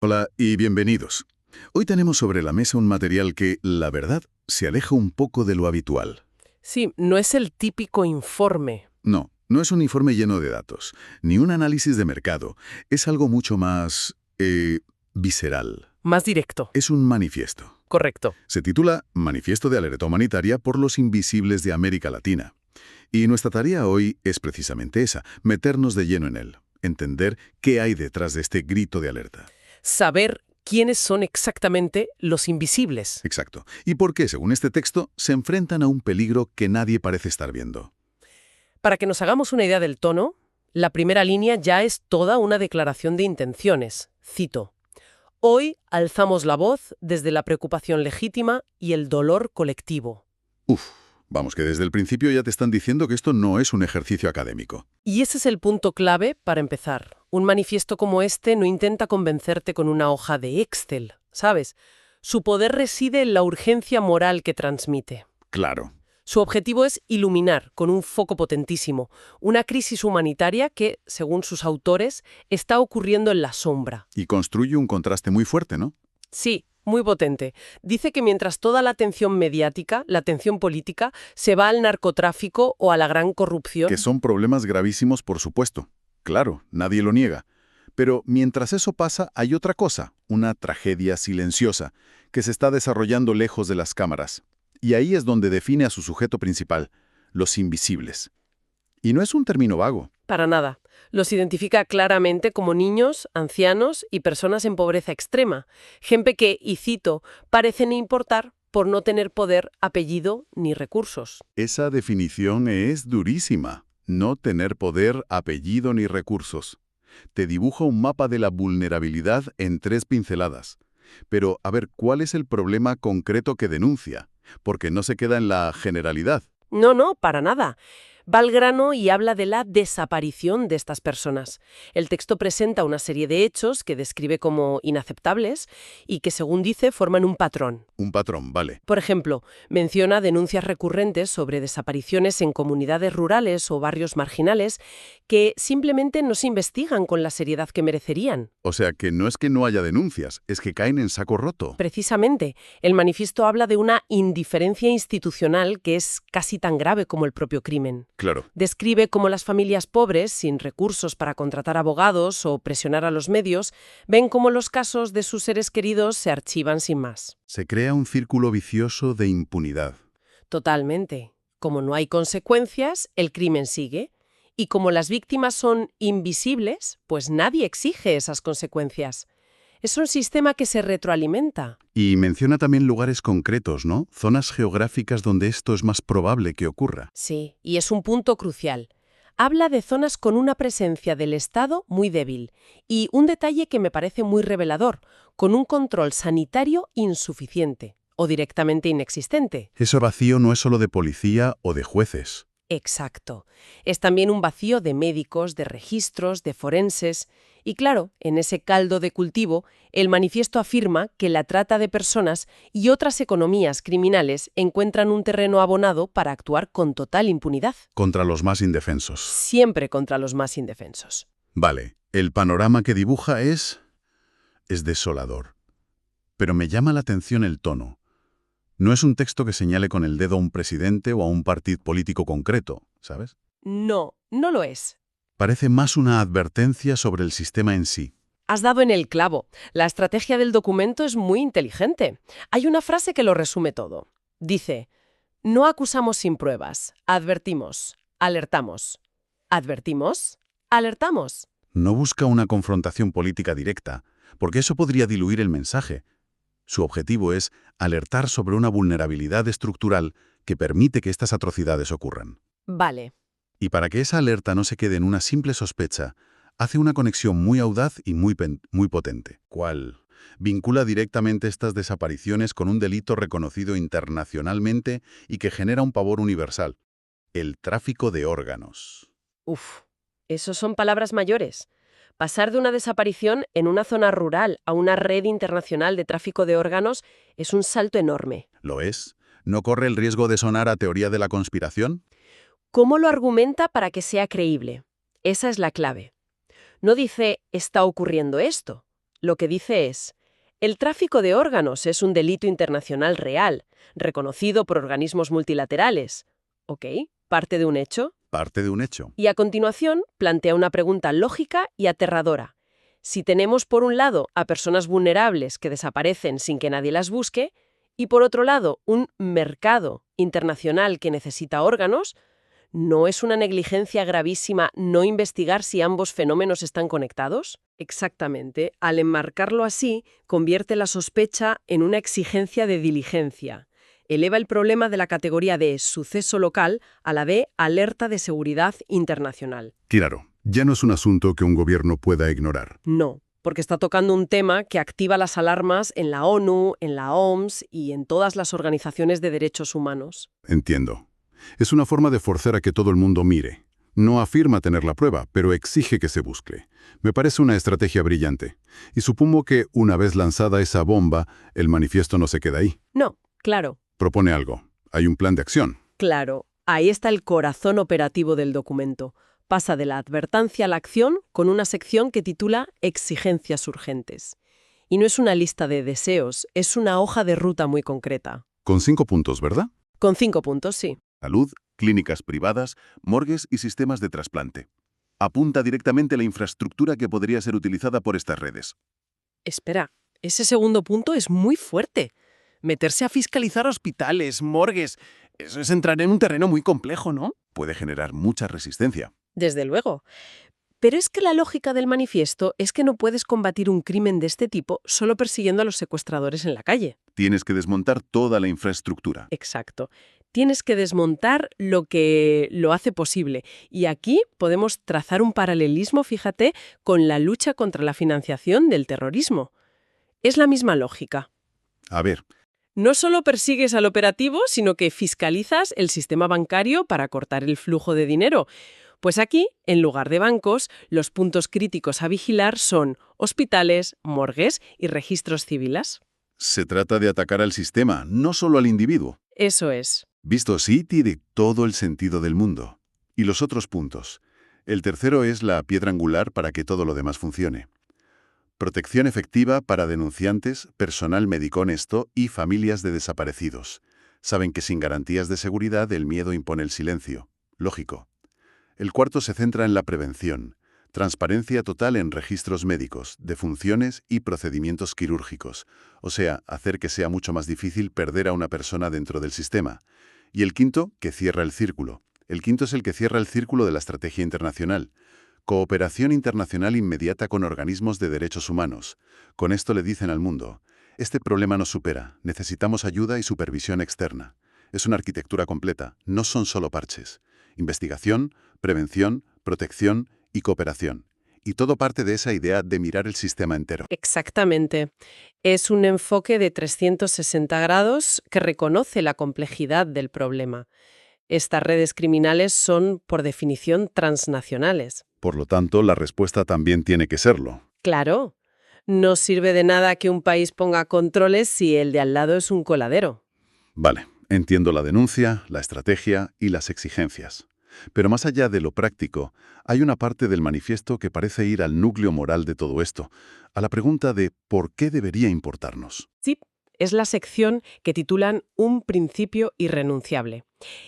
Hola y bienvenidos. Hoy tenemos sobre la mesa un material que, la verdad, se aleja un poco de lo habitual. Sí, no es el típico informe. No, no es un informe lleno de datos, ni un análisis de mercado. Es algo mucho más, visceral. Más directo. Es un manifiesto. Correcto. Se titula Manifiesto de Alerta Humanitaria por los Invisibles de América Latina. Y nuestra tarea hoy es precisamente esa, meternos de lleno en él, entender qué hay detrás de este grito de alerta. Saber quiénes son exactamente los invisibles. Exacto. Y por qué, según este texto, se enfrentan a un peligro que nadie parece estar viendo. Para que nos hagamos una idea del tono, la primera línea ya es toda una declaración de intenciones. Cito: Hoy alzamos la voz desde la preocupación legítima y el dolor colectivo. Uf, vamos, que desde el principio ya te están diciendo que esto no es un ejercicio académico. Y ese es el punto clave para empezar. Un manifiesto como este no intenta convencerte con una hoja de Excel, ¿sabes? Su poder reside en la urgencia moral que transmite. Claro. Su objetivo es iluminar, con un foco potentísimo, una crisis humanitaria que, según sus autores, está ocurriendo en la sombra. Y construye un contraste muy fuerte, ¿no? Sí, muy potente. Dice que mientras toda la atención mediática, la atención política, se va al narcotráfico o a la gran corrupción. Que son problemas gravísimos, por supuesto. Claro, nadie lo niega. Pero mientras eso pasa, hay otra cosa, una tragedia silenciosa, que se está desarrollando lejos de las cámaras. Y ahí es donde define a su sujeto principal, los invisibles. Y no es un término vago. Para nada. Los identifica claramente como niños, ancianos y personas en pobreza extrema. Gente que, y cito, parecen importar por no tener poder, apellido ni recursos. Esa definición es durísima. No tener poder, apellido ni recursos. Te dibuja un mapa de la vulnerabilidad en 3 pinceladas. Pero, a ver, ¿cuál es el problema concreto que denuncia? Porque no se queda en la generalidad. No, para nada. Va al grano y habla de la desaparición de estas personas. El texto presenta una serie de hechos que describe como inaceptables y que, según dice, forman un patrón. Un patrón, vale. Por ejemplo, menciona denuncias recurrentes sobre desapariciones en comunidades rurales o barrios marginales que simplemente no se investigan con la seriedad que merecerían. O sea que no es que no haya denuncias, es que caen en saco roto. Precisamente, el manifiesto habla de una indiferencia institucional que es casi tan grave como el propio crimen. Claro. Describe cómo las familias pobres, sin recursos para contratar abogados o presionar a los medios, ven cómo los casos de sus seres queridos se archivan sin más. Se crea un círculo vicioso de impunidad. Totalmente. Como no hay consecuencias, el crimen sigue. Y como las víctimas son invisibles, pues nadie exige esas consecuencias. Es un sistema que se retroalimenta. Y menciona también lugares concretos, ¿no? Zonas geográficas donde esto es más probable que ocurra. Sí, y es un punto crucial. Habla de zonas con una presencia del Estado muy débil. Y un detalle que me parece muy revelador, con un control sanitario insuficiente o directamente inexistente. Ese vacío no es solo de policía o de jueces. Exacto. Es también un vacío de médicos, de registros, de forenses. Y claro, en ese caldo de cultivo, el manifiesto afirma que la trata de personas y otras economías criminales encuentran un terreno abonado para actuar con total impunidad. Contra los más indefensos. Siempre contra los más indefensos. Vale, el panorama que dibuja es desolador. Pero me llama la atención el tono. No es un texto que señale con el dedo a un presidente o a un partido político concreto, ¿sabes? No, no lo es. Parece más una advertencia sobre el sistema en sí. Has dado en el clavo. La estrategia del documento es muy inteligente. Hay una frase que lo resume todo. Dice: no acusamos sin pruebas, advertimos, alertamos. ¿Advertimos? ¿Alertamos? No busca una confrontación política directa, porque eso podría diluir el mensaje. Su objetivo es alertar sobre una vulnerabilidad estructural que permite que estas atrocidades ocurran. Vale. Y para que esa alerta no se quede en una simple sospecha, hace una conexión muy audaz y muy potente. ¿Cuál? Vincula directamente estas desapariciones con un delito reconocido internacionalmente y que genera un pavor universal: el tráfico de órganos. Uf, esos son palabras mayores. Pasar de una desaparición en una zona rural a una red internacional de tráfico de órganos es un salto enorme. ¿Lo es? ¿No corre el riesgo de sonar a teoría de la conspiración? ¿Cómo lo argumenta para que sea creíble? Esa es la clave. No dice «está ocurriendo esto». Lo que dice es: el tráfico de órganos es un delito internacional real, reconocido por organismos multilaterales. ¿Ok? Parte de un hecho. Parte de un hecho. Y a continuación plantea una pregunta lógica y aterradora. Si tenemos por un lado a personas vulnerables que desaparecen sin que nadie las busque, y por otro lado un mercado internacional que necesita órganos, ¿no es una negligencia gravísima no investigar si ambos fenómenos están conectados? Exactamente. Al enmarcarlo así, convierte la sospecha en una exigencia de diligencia. Eleva el problema de la categoría de suceso local a la de alerta de seguridad internacional. Claro, ya no es un asunto que un gobierno pueda ignorar. No, porque está tocando un tema que activa las alarmas en la ONU, en la OMS y en todas las organizaciones de derechos humanos. Entiendo. Es una forma de forzar a que todo el mundo mire. No afirma tener la prueba, pero exige que se busque. Me parece una estrategia brillante. Y supongo que, una vez lanzada esa bomba, el manifiesto no se queda ahí. No, claro. Propone algo. Hay un plan de acción. Claro, ahí está el corazón operativo del documento. Pasa de la advertencia a la acción con una sección que titula Exigencias urgentes. Y no es una lista de deseos, es una hoja de ruta muy concreta. Con 5 puntos, ¿verdad? Con 5 puntos, sí. Salud, clínicas privadas, morgues y sistemas de trasplante. Apunta directamente a la infraestructura que podría ser utilizada por estas redes. Espera, ese segundo punto es muy fuerte. Meterse a fiscalizar hospitales, morgues, eso es entrar en un terreno muy complejo, ¿no? Puede generar mucha resistencia. Desde luego. Pero es que la lógica del manifiesto es que no puedes combatir un crimen de este tipo solo persiguiendo a los secuestradores en la calle. Tienes que desmontar toda la infraestructura. Exacto. Tienes que desmontar lo que lo hace posible. Y aquí podemos trazar un paralelismo, fíjate, con la lucha contra la financiación del terrorismo. Es la misma lógica. A ver, No solo persigues al operativo, sino que fiscalizas el sistema bancario para cortar el flujo de dinero. Pues aquí, en lugar de bancos, los puntos críticos a vigilar son hospitales, morgues y registros civiles. se trata de atacar al sistema, no solo al individuo. Eso es. Visto así, tiene todo el sentido del mundo. Y los otros puntos. El tercero es la piedra angular para que todo lo demás funcione. Protección efectiva para denunciantes, personal médico honesto y familias de desaparecidos. Saben que sin garantías de seguridad el miedo impone el silencio. Lógico. El cuarto se centra en la prevención. Transparencia total en registros médicos, defunciones y procedimientos quirúrgicos. O sea, hacer que sea mucho más difícil perder a una persona dentro del sistema. Y el quinto, que cierra el círculo. El quinto es el que cierra el círculo de la estrategia internacional. Cooperación internacional inmediata con organismos de derechos humanos. Con esto le dicen al mundo, este problema nos supera, necesitamos ayuda y supervisión externa. Es una arquitectura completa, no son solo parches. Investigación, prevención, protección y cooperación. Y todo parte de esa idea de mirar el sistema entero. Exactamente. Es un enfoque de 360 grados que reconoce la complejidad del problema. Estas redes criminales son, por definición, transnacionales. Por lo tanto, la respuesta también tiene que serlo. Claro, no sirve de nada que un país ponga controles si el de al lado es un coladero. Vale, entiendo la denuncia, la estrategia y las exigencias. Pero más allá de lo práctico, hay una parte del manifiesto que parece ir al núcleo moral de todo esto, a la pregunta de ¿por qué debería importarnos? Sí, es la sección que titulan Un principio irrenunciable.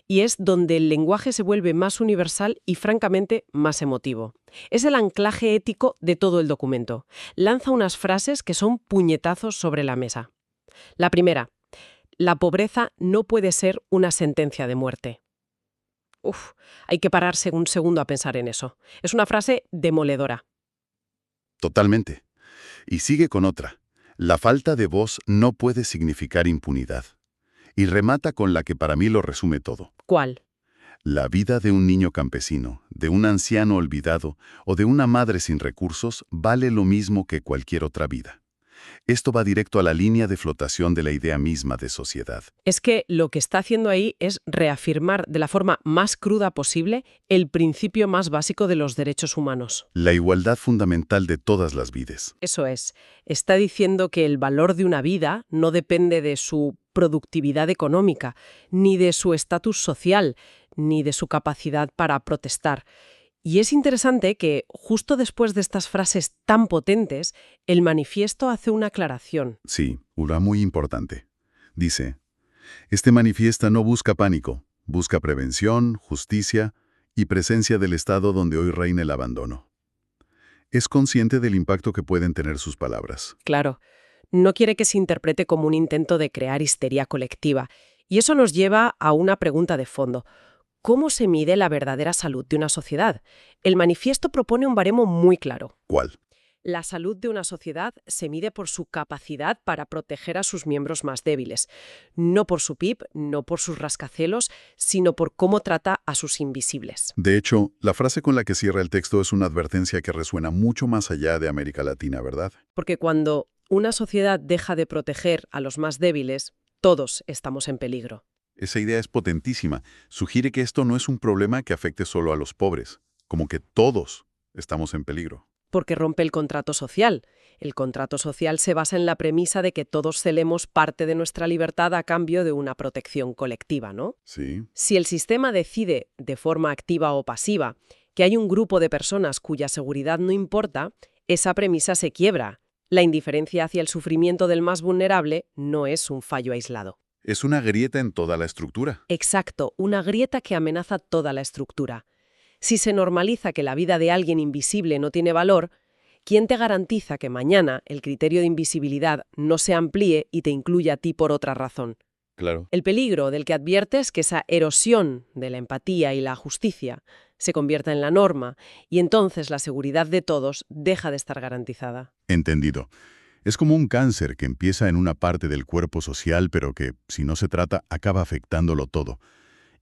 Y es donde el lenguaje se vuelve más universal y, francamente, más emotivo. Es el anclaje ético de todo el documento. Lanza unas frases que son puñetazos sobre la mesa. La primera: la pobreza no puede ser una sentencia de muerte. Hay que pararse un segundo a pensar en eso. Es una frase demoledora. Totalmente. Y sigue con otra. La falta de voz no puede significar impunidad. Y remata con la que para mí lo resume todo. ¿Cuál? La vida de un niño campesino, de un anciano olvidado o de una madre sin recursos vale lo mismo que cualquier otra vida. Esto va directo a la línea de flotación de la idea misma de sociedad. Es que lo que está haciendo ahí es reafirmar de la forma más cruda posible el principio más básico de los derechos humanos. La igualdad fundamental de todas las vidas. Eso es. Está diciendo que el valor de una vida no depende de su productividad económica, ni de su estatus social, ni de su capacidad para protestar. Y es interesante que, justo después de estas frases tan potentes, el manifiesto hace una aclaración. Sí, una muy importante. Dice, este manifiesto no busca pánico, busca prevención, justicia y presencia del estado donde hoy reina el abandono. Es consciente del impacto que pueden tener sus palabras. Claro, no quiere que se interprete como un intento de crear histeria colectiva. Y eso nos lleva a una pregunta de fondo. ¿Cómo se mide la verdadera salud de una sociedad? El manifiesto propone un baremo muy claro. ¿Cuál? La salud de una sociedad se mide por su capacidad para proteger a sus miembros más débiles. No por su PIB, no por sus rascacielos, sino por cómo trata a sus invisibles. De hecho, la frase con la que cierra el texto es una advertencia que resuena mucho más allá de América Latina, ¿verdad? Porque cuando una sociedad deja de proteger a los más débiles, todos estamos en peligro. Esa idea es potentísima. Sugiere que esto no es un problema que afecte solo a los pobres, como que todos estamos en peligro. Porque rompe el contrato social. El contrato social se basa en la premisa de que todos celemos parte de nuestra libertad a cambio de una protección colectiva, ¿no? Sí. Si el sistema decide, de forma activa o pasiva, que hay un grupo de personas cuya seguridad no importa, esa premisa se quiebra. La indiferencia hacia el sufrimiento del más vulnerable no es un fallo aislado. Es una grieta en toda la estructura. Exacto, una grieta que amenaza toda la estructura. Si se normaliza que la vida de alguien invisible no tiene valor, ¿quién te garantiza que mañana el criterio de invisibilidad no se amplíe y te incluya a ti por otra razón? Claro. El peligro del que advierte es que esa erosión de la empatía y la justicia se convierta en la norma y entonces la seguridad de todos deja de estar garantizada. Entendido. Es como un cáncer que empieza en una parte del cuerpo social, pero que, si no se trata, acaba afectándolo todo.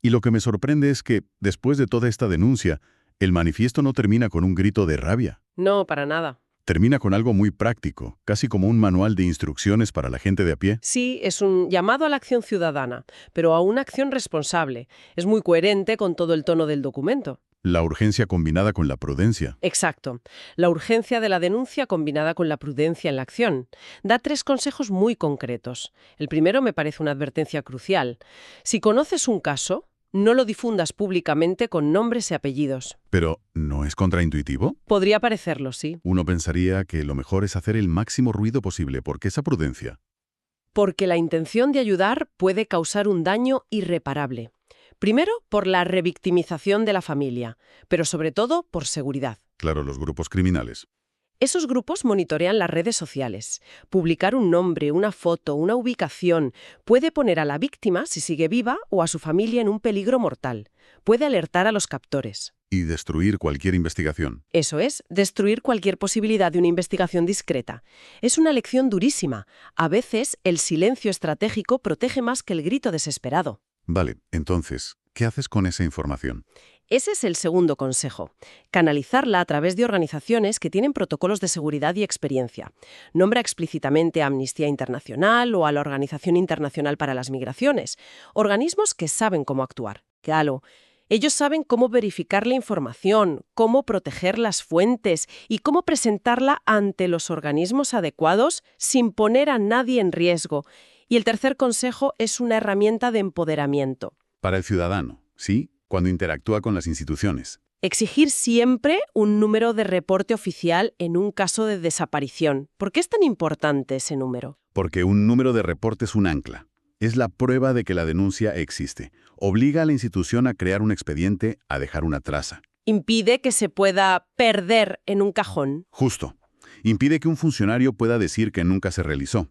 Y lo que me sorprende es que, después de toda esta denuncia, el manifiesto no termina con un grito de rabia. No, para nada. Termina con algo muy práctico, casi como un manual de instrucciones para la gente de a pie. Sí, es un llamado a la acción ciudadana, pero a una acción responsable. Es muy coherente con todo el tono del documento. La urgencia combinada con la prudencia. Exacto. La urgencia de la denuncia combinada con la prudencia en la acción. Da 3 consejos muy concretos. El primero me parece una advertencia crucial. Si conoces un caso, no lo difundas públicamente con nombres y apellidos. Pero, ¿no es contraintuitivo? Podría parecerlo, sí. Uno pensaría que lo mejor es hacer el máximo ruido posible. ¿Por qué esa prudencia? Porque la intención de ayudar puede causar un daño irreparable. Primero, por la revictimización de la familia, pero sobre todo por seguridad. Claro, los grupos criminales. Esos grupos monitorean las redes sociales. Publicar un nombre, una foto, una ubicación puede poner a la víctima, si sigue viva, o a su familia en un peligro mortal. Puede alertar a los captores. Y destruir cualquier investigación. Eso es, destruir cualquier posibilidad de una investigación discreta. Es una lección durísima. A veces, el silencio estratégico protege más que el grito desesperado. Vale, entonces, ¿qué haces con esa información? Ese es el segundo consejo. Canalizarla a través de organizaciones que tienen protocolos de seguridad y experiencia. Nombra explícitamente a Amnistía Internacional o a la Organización Internacional para las Migraciones. Organismos que saben cómo actuar. Claro, ellos saben cómo verificar la información, cómo proteger las fuentes y cómo presentarla ante los organismos adecuados sin poner a nadie en riesgo. Y el tercer consejo es una herramienta de empoderamiento. Para el ciudadano, ¿sí? Cuando interactúa con las instituciones. Exigir siempre un número de reporte oficial en un caso de desaparición. ¿Por qué es tan importante ese número? Porque un número de reporte es un ancla. Es la prueba de que la denuncia existe. Obliga a la institución a crear un expediente, a dejar una traza. Impide que se pueda perder en un cajón. Justo. Impide que un funcionario pueda decir que nunca se realizó.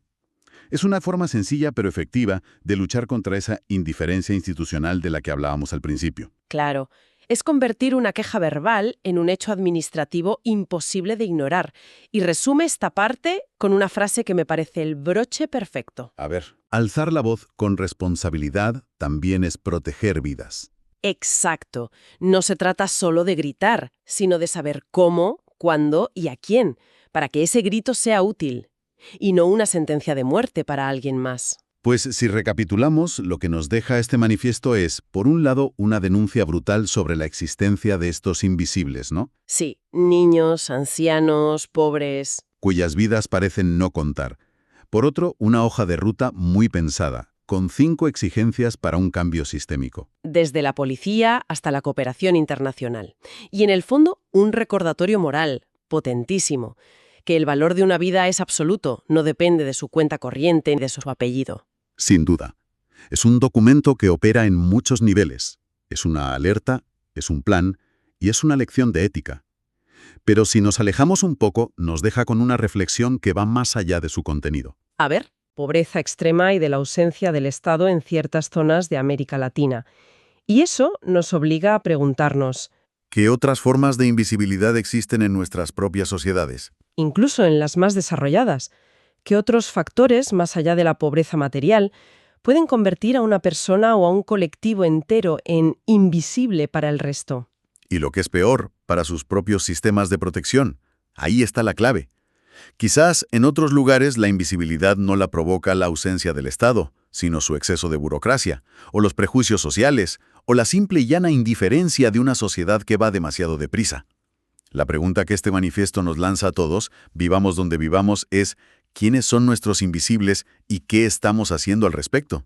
Es una forma sencilla pero efectiva de luchar contra esa indiferencia institucional de la que hablábamos al principio. Claro. Es convertir una queja verbal en un hecho administrativo imposible de ignorar. Y resume esta parte con una frase que me parece el broche perfecto. A ver. Alzar la voz con responsabilidad también es proteger vidas. Exacto. No se trata solo de gritar, sino de saber cómo, cuándo y a quién, para que ese grito sea útil. Y no una sentencia de muerte para alguien más. Pues si recapitulamos, lo que nos deja este manifiesto es, por un lado, una denuncia brutal sobre la existencia de estos invisibles, ¿no? Sí, niños, ancianos, pobres. Cuyas vidas parecen no contar. Por otro, una hoja de ruta muy pensada. con 5 exigencias para un cambio sistémico. Desde la policía hasta la cooperación internacional. Y en el fondo, un recordatorio moral, potentísimo, que el valor de una vida es absoluto, no depende de su cuenta corriente ni de su apellido. Sin duda. Es un documento que opera en muchos niveles. Es una alerta, es un plan y es una lección de ética. Pero si nos alejamos un poco, nos deja con una reflexión que va más allá de su contenido. A ver, pobreza extrema y de la ausencia del Estado en ciertas zonas de América Latina. Y eso nos obliga a preguntarnos, ¿Qué otras formas de invisibilidad existen en nuestras propias sociedades? incluso en las más desarrolladas, ¿qué otros factores, más allá de la pobreza material, pueden convertir a una persona o a un colectivo entero en invisible para el resto? Y lo que es peor, para sus propios sistemas de protección. Ahí está la clave. Quizás en otros lugares la invisibilidad no la provoca la ausencia del Estado, sino su exceso de burocracia, o los prejuicios sociales, o la simple y llana indiferencia de una sociedad que va demasiado deprisa. La pregunta que este manifiesto nos lanza a todos, vivamos donde vivamos, es ¿quiénes son nuestros invisibles y qué estamos haciendo al respecto?